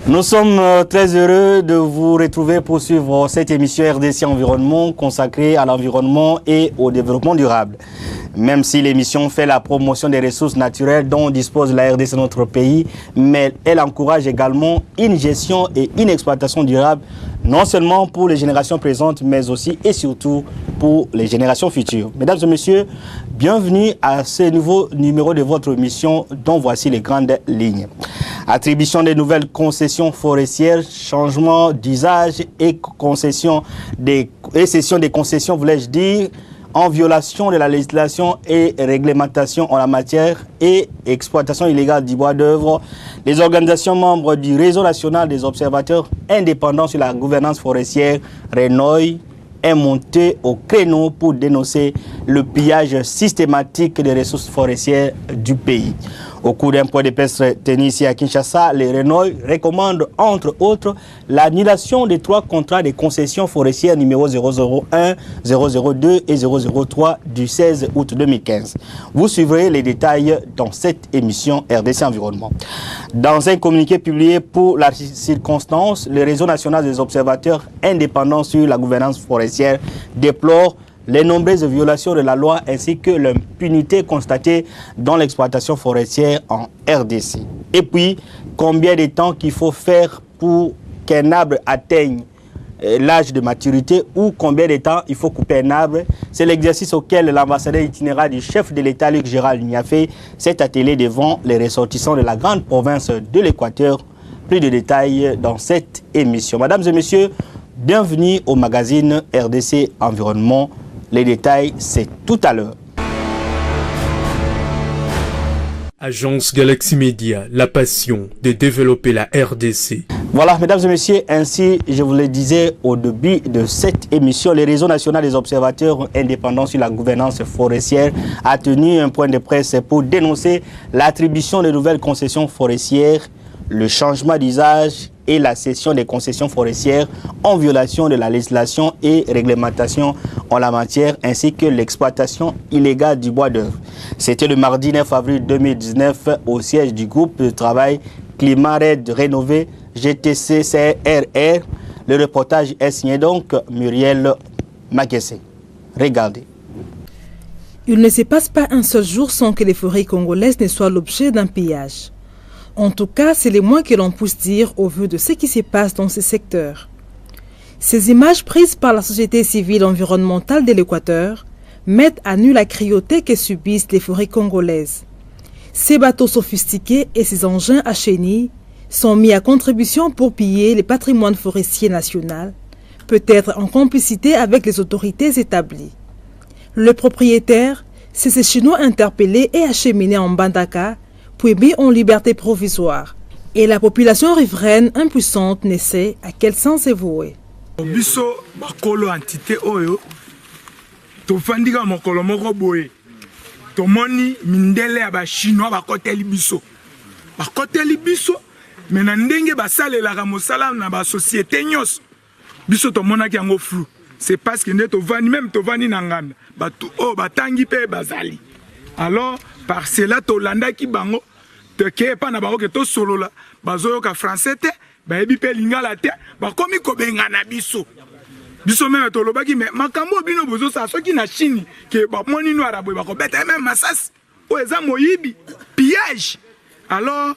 Nous sommes très heureux de vous retrouver pour suivre cette émission RDC Environnement consacrée à l'environnement et au développement durable. Même si l'émission fait la promotion des ressources naturelles dont dispose la RDC notre pays, mais elle encourage également une gestion et une exploitation durable, non seulement pour les générations présentes, mais aussi et surtout pour les générations futures. Mesdames et messieurs, bienvenue à ce nouveau numéro de votre émission dont voici les grandes lignes. Attribution des nouvelles concessions forestières, changement d'usage et cession des concessions, voulais-je dire, en violation de la législation et réglementation en la matière et exploitation illégale du bois d'œuvre. Les organisations membres du réseau national des observateurs indépendants sur la gouvernance forestière, RENOI, est monté au créneau pour dénoncer le pillage systématique des ressources forestières du pays. Au cours d'un point de presse tenu ici à Kinshasa, les RENOI recommandent entre autres l'annulation des 3 contrats de concession forestière numéro 001, 002 et 003 du 16 août 2015. Vous suivrez les détails dans cette émission RDC Environnement. Dans un communiqué publié pour la circonstance, le réseau national des observateurs indépendants sur la gouvernance forestière déplore les nombreuses violations de la loi ainsi que l'impunité constatée dans l'exploitation forestière en RDC. Et puis, combien de temps qu'il faut faire pour qu'un arbre atteigne l'âge de maturité ou combien de temps il faut couper un arbre. C'est l'exercice auquel l'ambassadeur itinéraire du chef de l'État, Luc Gérald Niafé, s'est attelé devant les ressortissants de la grande province de l'Équateur. Plus de détails dans cette émission. Mesdames et messieurs, bienvenue au magazine RDC Environnement. Les détails, c'est tout à l'heure. Agence Galaxy Media, la passion de développer la RDC. Voilà, mesdames et messieurs, ainsi je vous le disais au début de cette émission, le réseau national des observateurs indépendants sur la gouvernance forestière a tenu un point de presse pour dénoncer l'attribution de nouvelles concessions forestières, le changement d'usage et la cession des concessions forestières en violation de la législation et réglementation en la matière, ainsi que l'exploitation illégale du bois d'œuvre. C'était le mardi 9 avril 2019 au siège du groupe de travail Climat Red Rénové GTC-CRR. Le reportage est signé donc Muriel Maguessé. Regardez. Il ne se passe pas un seul jour sans que les forêts congolaises ne soient l'objet d'un pillage. En tout cas, c'est le moins que l'on puisse dire au vu de ce qui se passe dans ce secteur. Ces images prises par la société civile environnementale de l'Équateur mettent à nu la cruauté que subissent les forêts congolaises. Ces bateaux sophistiqués et ces engins à chenilles sont mis à contribution pour piller le patrimoine forestier national, peut-être en complicité avec les autorités établies. Le propriétaire, c'est ces Chinois interpellés et acheminés en Bandaka, puis mis en liberté provisoire. Et la population riveraine impuissante ne sait à quel sens se vouer. Biso bakolo entité oyo tofandika mokolo moko boye tomoni mindele ya ba chinois bakoteli biso mais na ndenge basalelaka mosala na ba société nyos biso tomonaki yango flou. C'est parce que nde tovandi même tovandi na nganda batu o batangi pe bazali. Alors par cela tolandaki bango teke pa na bango ke to solola bazoyoka français te bayebi pe lingala te bakomi kobengana biso même tolobaki mais makambo bino bozo sa soki na Chine ke bamoni no arabo bakobeta même masasi o eza moyibi pillage. Alors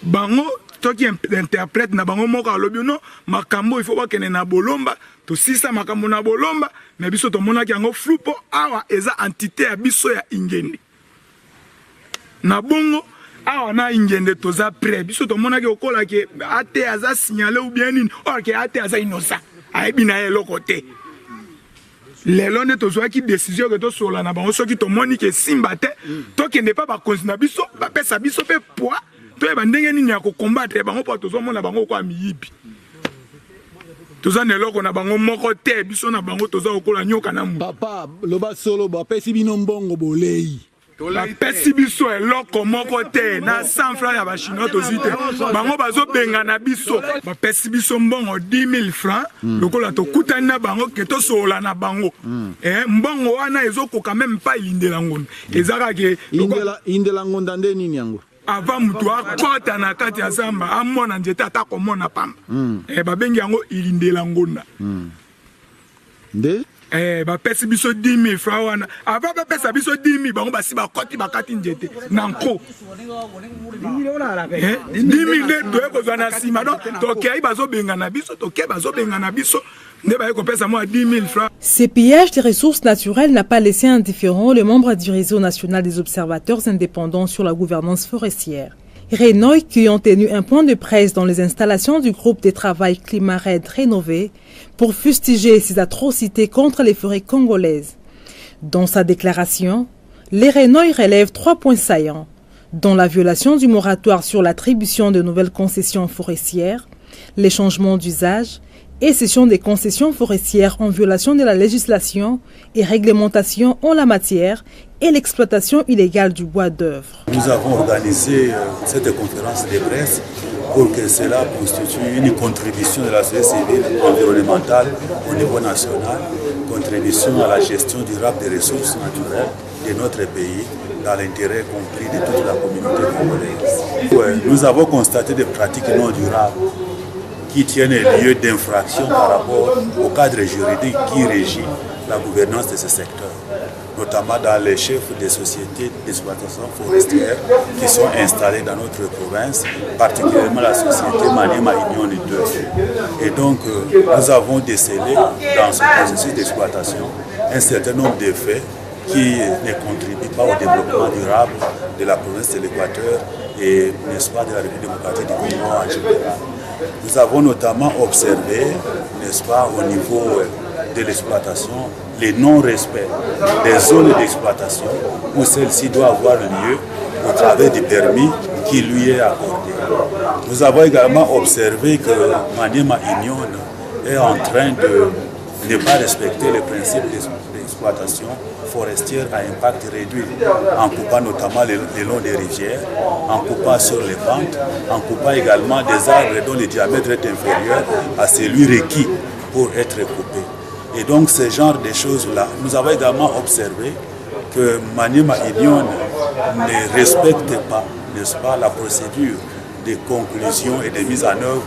bango toki interprète na bango moko alobi no makambo il faut bakene na bolomba to sisa makambo na bolomba mais biso tomonaki yango flou po awa eza entité ya biso ya ingende na bongo awa na ingende toza prêt biso tomonaki okola ke ate aza signalé ou bien nini or ke ate aza innocent ayebi na ye eloko te lelo nde tozwaki décision ke tosola na bango soki tomoni ke simba te tokende pa bakonzi na biso bapesa biso pe poids toyeba ndenge nini ya kokombattre bango po tozomona bango kwa miyibi toza na eloko na bango moko te biso na bango toza okola nyoka na mu papa loba solo bapesi bino mbongo bolei bapesi biso eloko moko te na 100 francs ya bachinois tozwi te bango bazobengana biso bapesi biso mbongo 10 000 francs lokola tokutani na bango ke tosola na bango mbongo wana ezokoka même pas indela ngonda ezaka ke indela ngonda nde nini yango avant mutu akota na kati ya zamba amona nzete ata komona pamba babengi yango ilindela ngonda nde bapesi biso 10 000 francs wana avant bapesa biso 10 000 bango basi bakoti bakati nzete na nko 10 000 nde toye kozwa na nsima donc tokei bazobengana biso tokei bazobengana biso nde baye kopesa mwa 10 000 francs. Ces pillages des ressources naturelles n'a pas laissé indifférent le membre du réseau national des observateurs indépendants sur la gouvernance forestière. Renoy, qui ont tenu un point de presse dans les installations du groupe de travail Climat Red rénové pour fustiger ces atrocités contre les forêts congolaises. Dans sa déclaration, les Renoy relèvent 3 points saillants, dont la violation du moratoire sur l'attribution de nouvelles concessions forestières, les changements d'usage et cession des concessions forestières en violation de la législation et réglementation en la matière et l'exploitation illégale du bois d'œuvre. Nous avons organisé cette conférence de presse pour que cela constitue une contribution de la société civile environnementale au niveau national, contribution à la gestion durable des ressources naturelles de notre pays dans l'intérêt compris de toute la communauté congolaise. Nous avons constaté des pratiques non durables qui tiennent lieu d'infraction par rapport au cadre juridique qui régit la gouvernance de ce secteur, notamment dans les chefs des sociétés d'exploitation forestière qui sont installés dans notre province, particulièrement la société Maniema Union 2. Et donc, nous avons décelé dans ce processus d'exploitation un certain nombre de faits qui ne contribuent pas au développement durable de la province de l'Équateur et, n'est-ce pas, de la République démocratique du Congo en général. Nous avons notamment observé, n'est-ce pas, au niveau de l'exploitation, les non-respects des zones d'exploitation où celle-ci doit avoir lieu au travers du permis qui lui est accordé. Nous avons également observé que Maniema Union est en train de ne pas respecter les principes d'exploitation forestière à impact réduit, en coupant notamment le long des rivières, en coupant sur les pentes, en coupant également des arbres dont le diamètre est inférieur à celui requis pour être coupé. Et donc ce genre de choses-là, nous avons également observé que Maniema Union ne respecte pas, n'est-ce pas, la procédure de conclusion et de mise en œuvre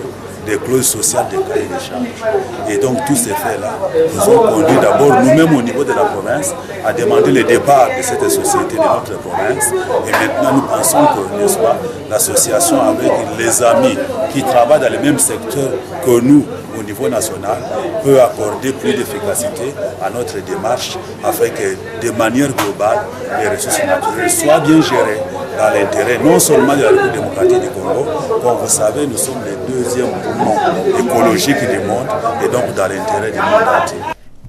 des clauses sociales des cahiers de charges. Et donc tous ces faits-là nous ont conduit d'abord nous-mêmes au niveau de la province à demander le départ de cette société de notre province. Et maintenant nous pensons que, n'est-ce pas, l'association avec les amis qui travaillent dans le même secteur que nous au niveau national peut accorder plus d'efficacité à notre démarche afin que de manière globale les ressources naturelles soient bien gérées dans l'intérêt non seulement de la République démocratique du Congo, comme vous savez, nous sommes les deuxièmes poumons écologiques du monde et donc dans l'intérêt du monde entier.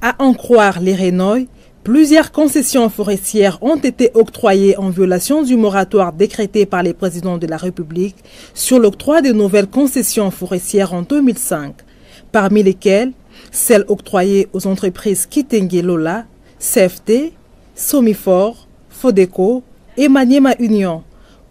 À en croire les Renoy, plusieurs concessions forestières ont été octroyées en violation du moratoire décrété par les présidents de la République sur l'octroi de nouvelles concessions forestières en 2005, parmi lesquelles celles octroyées aux entreprises Kitenge Lola, CFT, Somifor, Fodeco et Maniema Union.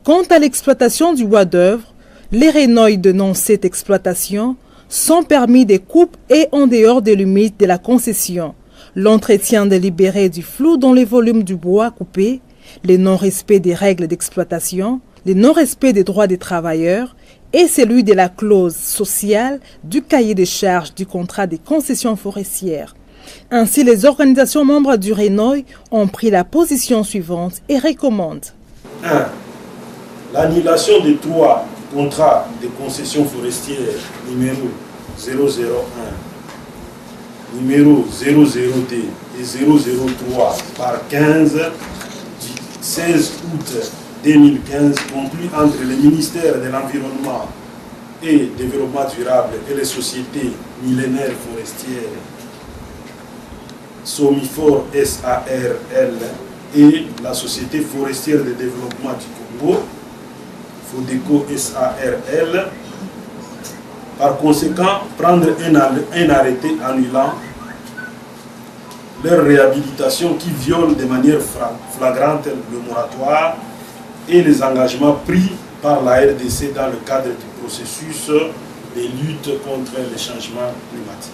Quant à l'exploitation du bois d'œuvre, les Renoy dénoncent cette exploitation sans permis de coupe et en dehors des limites de la concession, l'entretien délibéré du flou dans les volumes du bois coupé, le non-respect des règles d'exploitation, le non-respect des droits des travailleurs et celui de la clause sociale du cahier de charges du contrat des concessions forestières. Ainsi, les organisations membres du Renoy ont pris la position suivante et recommandent 1. L'annulation des 3 contrats de concession forestière numéro 001, numéro 00D et 003 par 15 du 16 août 2015 conclu entre le ministère de l'Environnement et du Développement durable et les sociétés millénaires forestières Somifor SARL et la Société forestière de développement du Congo, Fodeco SARL. Par conséquent, prendre un arrêté annulant leur réhabilitation qui viole de manière flagrante le moratoire et les engagements pris par la RDC dans le cadre du processus de lutte contre les changements climatiques.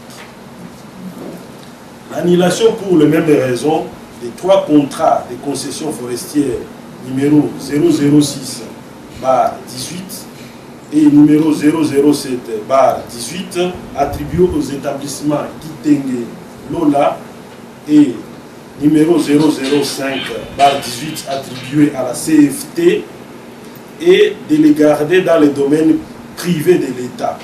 L'annulation pour les mêmes raisons des 3 contrats de concession forestière numéro 006, 18 et numéro 007 18 attribué aux établissements Kitenge Lola et numéro 005 18 attribué à la CFT et de les garder dans les domaines privés de l'État.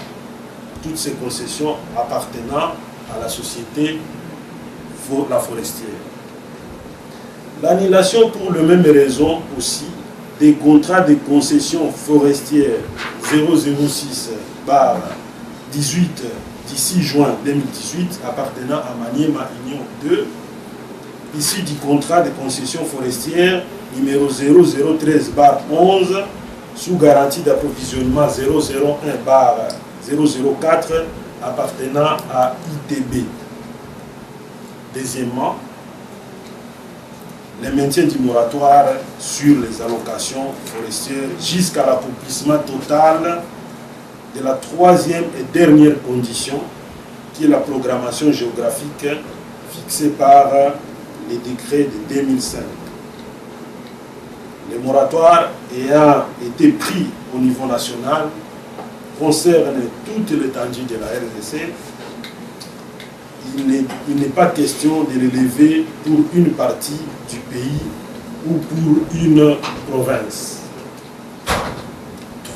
Toutes ces concessions appartenant à la société La Forestière. L'annulation pour les mêmes raisons aussi des contrats de concession forestière 006 18 d'ici juin 2018 appartenant à Maniema Union 2, issu du contrat de concession forestière numéro 0013 11 sous garantie d'approvisionnement 001 004 appartenant à ITB. Deuxièmement, le maintien du moratoire sur les allocations forestières jusqu'à l'accomplissement total de la troisième et dernière condition, qui est la programmation géographique fixée par les décrets de 2005. Le moratoire ayant été pris au niveau national concerne toute l'étendue de la RDC. Il n'est pas question de le lever pour une partie du pays ou pour une province.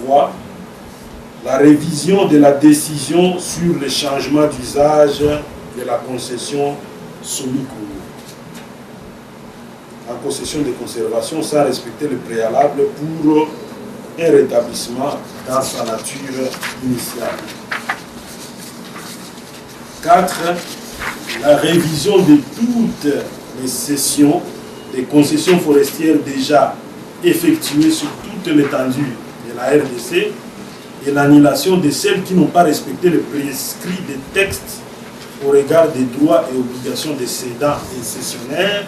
3. La révision de la décision sur le changement d'usage de la concession Somico en concession de conservation sans respecter le préalable pour un rétablissement dans sa nature initiale. 4. La révision de toutes les cessions des concessions forestières déjà effectuées sur toute l'étendue de la RDC et l'annulation de celles qui n'ont pas respecté le prescrit des textes au regard des droits et obligations des cédants et cessionnaires,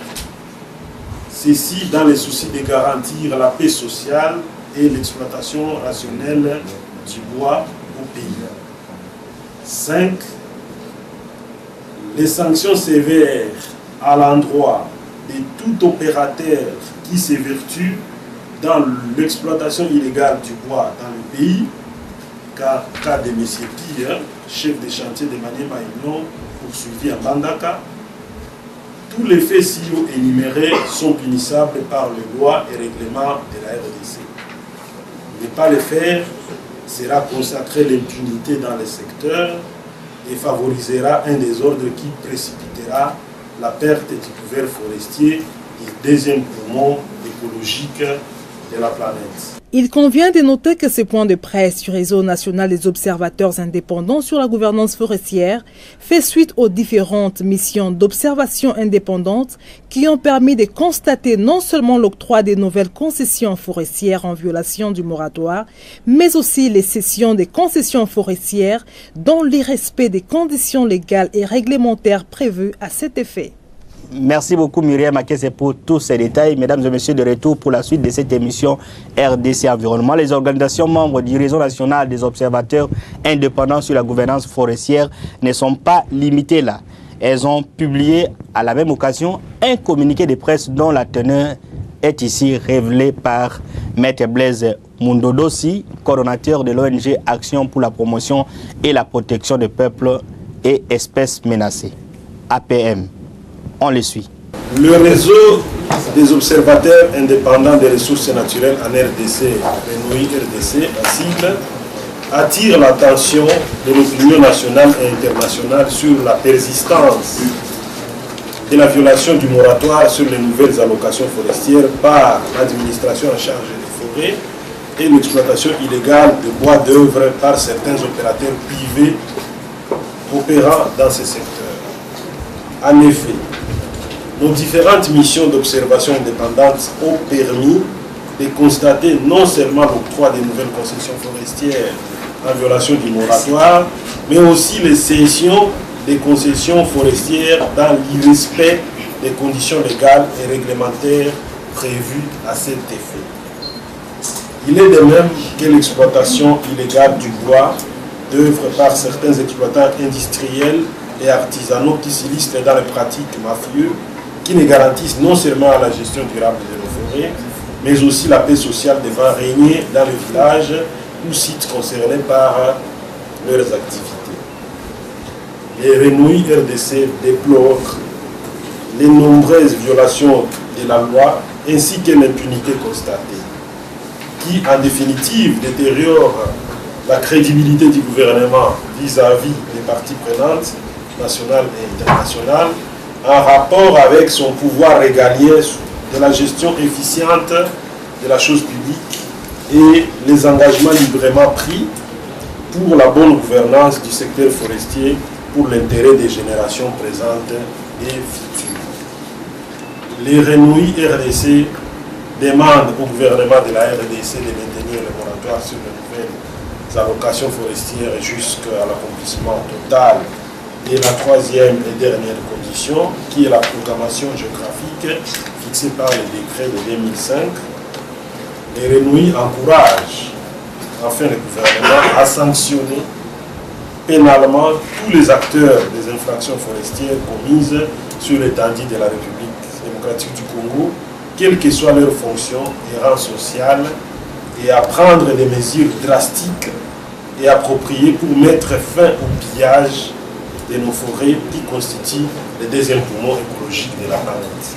ceci dans le souci de garantir la paix sociale et l'exploitation rationnelle du bois au pays. 5. Les sanctions sévères à l'endroit de tout opérateur qui s'évertue dans l'exploitation illégale du bois dans le pays, cas de M. Pire, chef de chantier de Maniema Union, poursuivi à Bandaka. Tous les faits ci-haut énumérés sont punissables par les lois et règlements de la RDC. Ne pas le faire sera consacrer l'impunité dans le secteur et favorisera un désordre qui précipitera la perte du couvert forestier et deuxième poumon écologique de la planète. Il convient de noter que ce point de presse du réseau national des observateurs indépendants sur la gouvernance forestière fait suite aux différentes missions d'observation indépendantes qui ont permis de constater non seulement l'octroi des nouvelles concessions forestières en violation du moratoire, mais aussi les cessions des concessions forestières dans l'irrespect des conditions légales et réglementaires prévues à cet effet. Merci beaucoup Myriam Akese pour tous ces détails. Mesdames et messieurs, de retour pour la suite de cette émission RDC Environnement. Les organisations membres du réseau national des observateurs indépendants sur la gouvernance forestière ne sont pas limitées là. Elles ont publié à la même occasion un communiqué de presse dont la teneur est ici révélée par Maître Blaise Mundodossi, coordonnateur de l'ONG Action pour la promotion et la protection des peuples et espèces menacées, APM. On les suit. Le réseau des observateurs indépendants des ressources naturelles en RDC, RENOI RDC, attire l'attention de l'opinion nationale et internationale sur la persistance de la violation du moratoire sur les nouvelles allocations forestières par l'administration en charge des forêts et l'exploitation illégale de bois d'œuvre par certains opérateurs privés opérant dans ces secteurs. En effet, nos différentes missions d'observation indépendantes ont permis de constater non seulement l'octroi des nouvelles concessions forestières en violation du moratoire, mais aussi les cessions des concessions forestières dans l'irrespect des conditions légales et réglementaires prévues à cet effet. Il est de même que l'exploitation illégale du bois d'œuvre par certains exploitants industriels et artisanaux qui s'illustrent dans les pratiques mafieuses qui ne garantissent non seulement la gestion durable de nos forêts, mais aussi la paix sociale devant régner dans les villages ou sites concernés par leurs activités. Les Renouilles RDC déplorent les nombreuses violations de la loi ainsi que l'impunité constatée, qui en définitive détériore la crédibilité du gouvernement vis-à-vis des parties prenantes nationales et internationales en rapport avec son pouvoir régalien de la gestion efficiente de la chose publique et les engagements librement pris pour la bonne gouvernance du secteur forestier pour l'intérêt des générations présentes et futures. Les Renouilles RDC demandent au gouvernement de la RDC de maintenir le moratoire sur les nouvelles allocations forestières jusqu'à l'accomplissement total de la troisième et dernière condition, qui est la programmation géographique fixée par le décret de 2005. Les Renouilles encouragent enfin le gouvernement à sanctionner pénalement tous les acteurs des infractions forestières commises sur l'étendue de la République démocratique du Congo, quelle que soit leur fonction et rang social, et à prendre des mesures drastiques et appropriées pour mettre fin au pillage de nos forêts qui constituent le deuxième poumon écologique de la planète.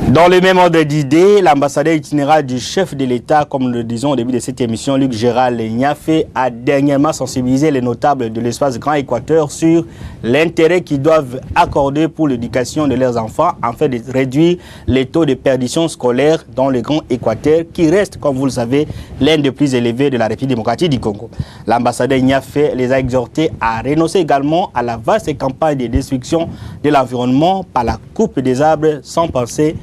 Dans le même ordre d'idée, l'ambassadeur itinéraire du chef de l'État, comme nous le disons au début de cette émission, Luc Gérald Niafé, a dernièrement sensibilisé les notables de l'espace Grand Équateur sur l'intérêt qu'ils doivent accorder pour l'éducation de leurs enfants afin de réduire les taux de perdition scolaire dans le Grand Équateur qui reste, comme vous le savez, l'un des plus élevés de la République démocratique du Congo. L'ambassadeur Niafé les a exhortés à renoncer également à la vaste campagne de destruction de l'environnement par la coupe des arbres sans penser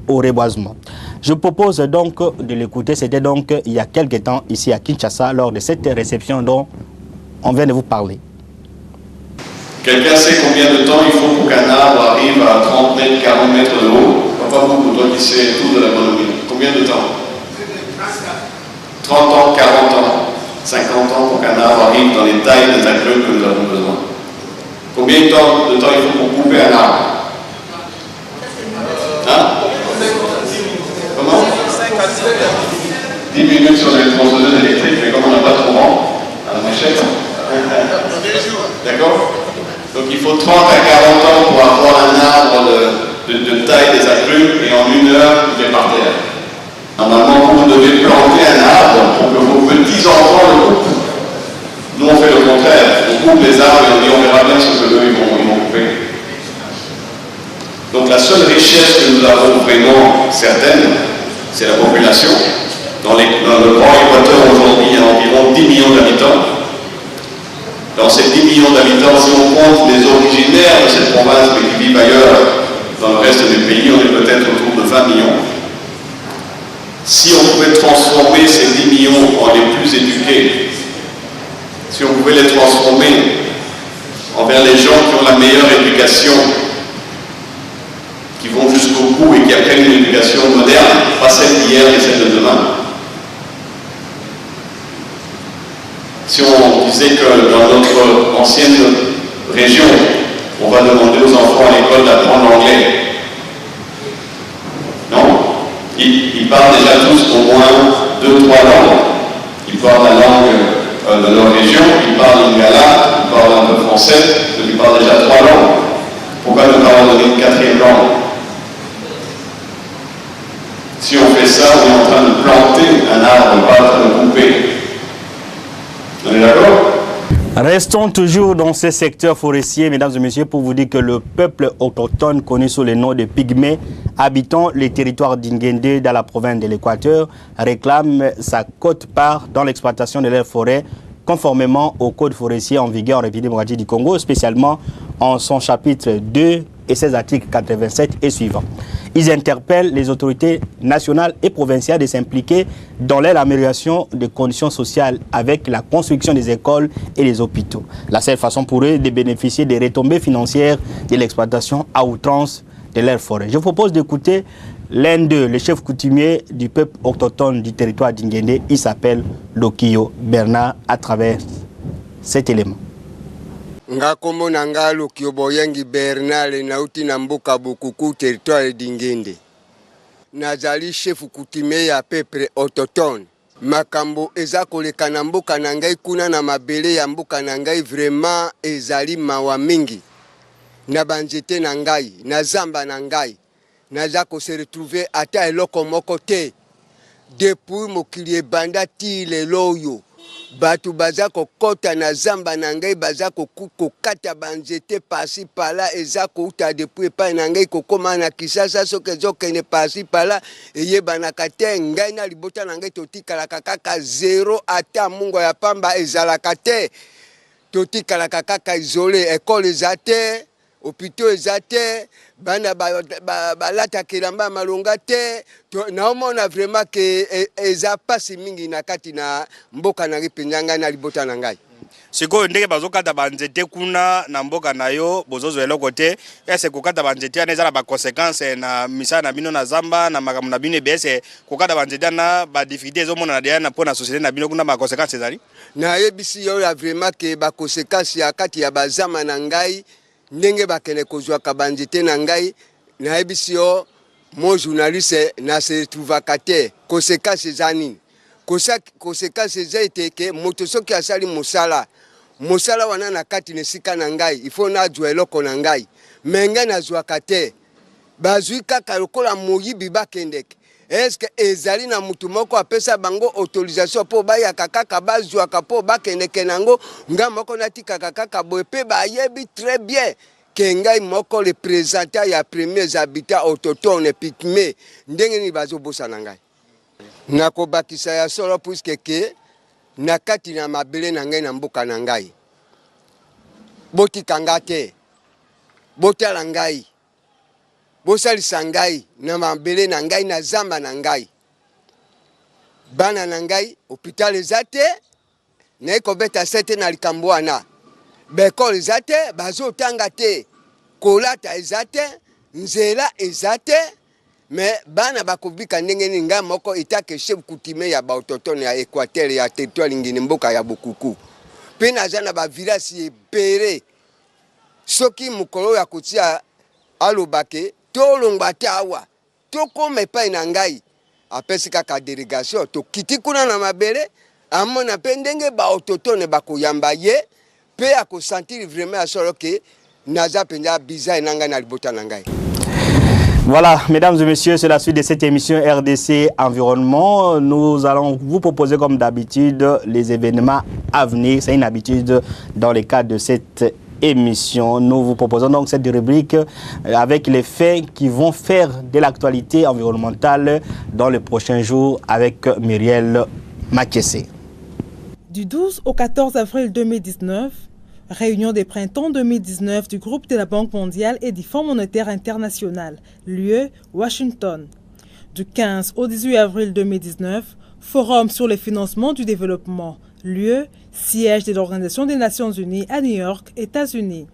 au reboisement. Je propose donc de l'écouter. C'était donc il y a quelques temps ici à Kinshasa lors de cette réception dont on vient de vous parler. Quelqu'un sait combien de temps il faut pour qu'un arbre arrive à 30 mètres, 40 mètres de haut? Pas beaucoup, toi qui sais tout de la bonhomie. Combien de temps? 30 ans, 40 ans, 50 ans pour qu'un arbre arrive dans les tailles des agrumes que nous avons besoin. Combien de temps il faut pour couper un arbre? Hein? Comment? 10 minutes sur les tronçonneuses électriques, mais comme on n'a pas trop vent, à la machette. D'accord? Donc il faut 30 à 40 ans pour avoir un arbre de taille des agrumes et en 1 heure, il est par terre. Normalement, vous devez planter un arbre pour que vos petits-enfants le coupent. Nous, on fait le contraire. On coupe les arbres et on dit on verra bien ce que eux ils vont couper. Donc la seule richesse que nous avons vraiment certaine, c'est la population. Dans le Grand Équateur aujourd'hui, il y a environ 10 millions d'habitants. Dans ces 10 millions d'habitants, si on compte les originaires de cette province mais qui vivent ailleurs, dans le reste du pays, on est peut-être autour de 20 millions. Si on pouvait transformer ces 10 millions en les plus éduqués, si on pouvait les transformer envers les gens qui ont la meilleure éducation, qui vont jusqu'au bout et qui apprennent une éducation moderne, pas celle d'hier mais celle de demain. Si on disait que dans notre ancienne région, on va demander aux enfants à l'école d'apprendre l'anglais, non? Ils parlent déjà tous au moins 2 ou 3 langues. Ils parlent la langue de leur région, ils parlent lingala, ils parlent un peu français, donc ils parlent déjà 3 langues. Pourquoi ne pas leur donner une 4e langue? Si on fait ça, on est en train de planter un arbre, pas en train de couper. On est d'accord? Restons toujours dans ce secteur forestier, mesdames et messieurs, pour vous dire que le peuple autochtone connu sous le nom de Pygmées, habitant les territoires d'Ingende dans la province de l'Équateur, réclame sa quote-part dans l'exploitation de leurs forêts, conformément au code forestier en vigueur en République démocratique du Congo, spécialement en son chapitre 2 et ses articles 87 et suivants. Ils interpellent les autorités nationales et provinciales de s'impliquer dans l'amélioration des conditions sociales avec la construction des écoles et des hôpitaux. La seule façon pour eux de bénéficier des retombées financières de l'exploitation à outrance de leurs forêts. Je vous propose d'écouter l'un d'eux, le chef coutumier du peuple autochtone du territoire d'Ingende. Il s'appelle Lokio Bernard à travers cet élément. Ngakombo nanga Lokio Boyengi Bernard nauti na mboka Bukuku territoire d'Ingende. nazali chef coutumier ya peuple autochtone. Makambo eza koleka na mboka na ngai kuna na mabele ya mboka na ngai vraiment ezali mawa mingi. Na banjete na ngai, na zamba na ngai, naza ko se retrouver ata eloko moko te. Depuis mokili ebanda ti lelo oyo, batu baza kokota na zamba na ngai baza kokata banjete pasi pala eza kouta depuis epai na ngai kokoma na Kisasa soki ezokende pasi pala eyebanaka te ngai na libota na ngai totikalaka kaka zero ata mungo ya pamba ezalaka te. Totikalaka kaka isolé, ekole eza te, hôpitaux eza te, bana balata kelamba malonga te. Naomona vraiment que eza pasi mingi na kati na mboka na ripenyanga na libota na ngai. Siko ndenge bazokata banzete kuna na mboka na yo bozozo eloko te. Ese kokata banzete na ezala ba conséquences na misala na bino na zamba na makambo na bino ebese kokata banzete na ba difficulté ezomona na dia na pona société na bino kuna ba conséquences ezali. Na yebisi yo ya vraiment que ba conséquences ya kati ya bazama na ngai ndenge bakene kozwa ka banzete na ngai na yebisi yo mon journaliste na se retrouva kate conséquences zani. Conséquences eza eteke moto soki asali mosala wana na kati nesika na ngai ifo na azwa eloko na ngai menga na zwaka te bazwi kaka lokola moyibi bakendeke. Est-ce que ezali na mutu moko apesa bango autorisation po bayaka kaka bazwaka po bakendeke nango nga moko natikaka kaka boye pe bayebi très bien que ngai moko représentant ya premiers habitants autochtones pygmées ndenge ni bazobosa na ngai. Nakobakisa ya solo puisque ke nakati na mabele na ngai na mboka na ngai. Botikanga te. Botala ngai. Bosalisa ngai na mabele na ngai na zamba na ngai. Bana na ngai hôpital eza te. Na ekobeta sete na likambo wana. Bekole eza te, bazotanga te. Kolata eza te, nzela eza te. Mais bana bakobika ndenge ni nga moko itake chef coutumier ya baautochtone ya Équateur ya territoire ngine mboka ya Bokuku. Pe naza na ba village ebere. Soki mukolo ya kotia alobake tolongba tawa. Tokoma epai na ngai. Apesi kaka délégation to kiti kuna na mabele amona pe ndenge baautochtone bakoyamba ye pe akosentir vraiment asolo ke naza penja biza enanga na libota na ngai. Voilà, mesdames et messieurs, c'est la suite de cette émission RDC Environnement. Nous allons vous proposer comme d'habitude les événements à venir. C'est une habitude dans le cadre de cette émission. Nous vous proposons donc cette rubrique avec les faits qui vont faire de l'actualité environnementale dans les prochains jours avec Muriel Makessé. Du 12 au 14 avril 2019, réunion des printemps 2019 du groupe de la Banque mondiale et du Fonds monétaire international, lieu Washington. Du 15 au 18 avril 2019, forum sur le financement du développement, lieu siège de l'Organisation des Nations Unies à New York, États-Unis.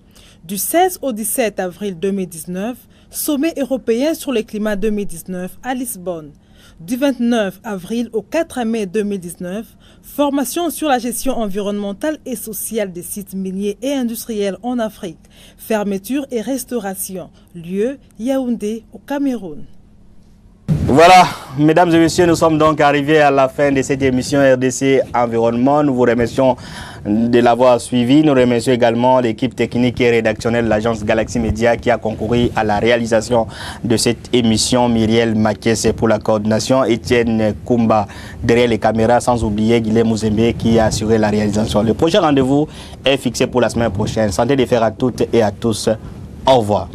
Du 16 au 17 avril 2019, sommet européen sur le climat 2019 à Lisbonne. Du 29 avril au 4 mai 2019, formation sur la gestion environnementale et sociale des sites miniers et industriels en Afrique, fermeture et restauration, lieu Yaoundé au Cameroun. Voilà, mesdames et messieurs, nous sommes donc arrivés à la fin de cette émission RDC Environnement. Nous vous remercions de l'avoir suivi. Nous remercions également l'équipe technique et rédactionnelle de l'agence Galaxy Media qui a concouru à la réalisation de cette émission. Muriel Makessé pour la coordination, Étienne Kumba derrière les caméras, sans oublier Guilhem Mouzembe qui a assuré la réalisation. Le prochain rendez-vous est fixé pour la semaine prochaine. Santé de faire à toutes et à tous. Au revoir.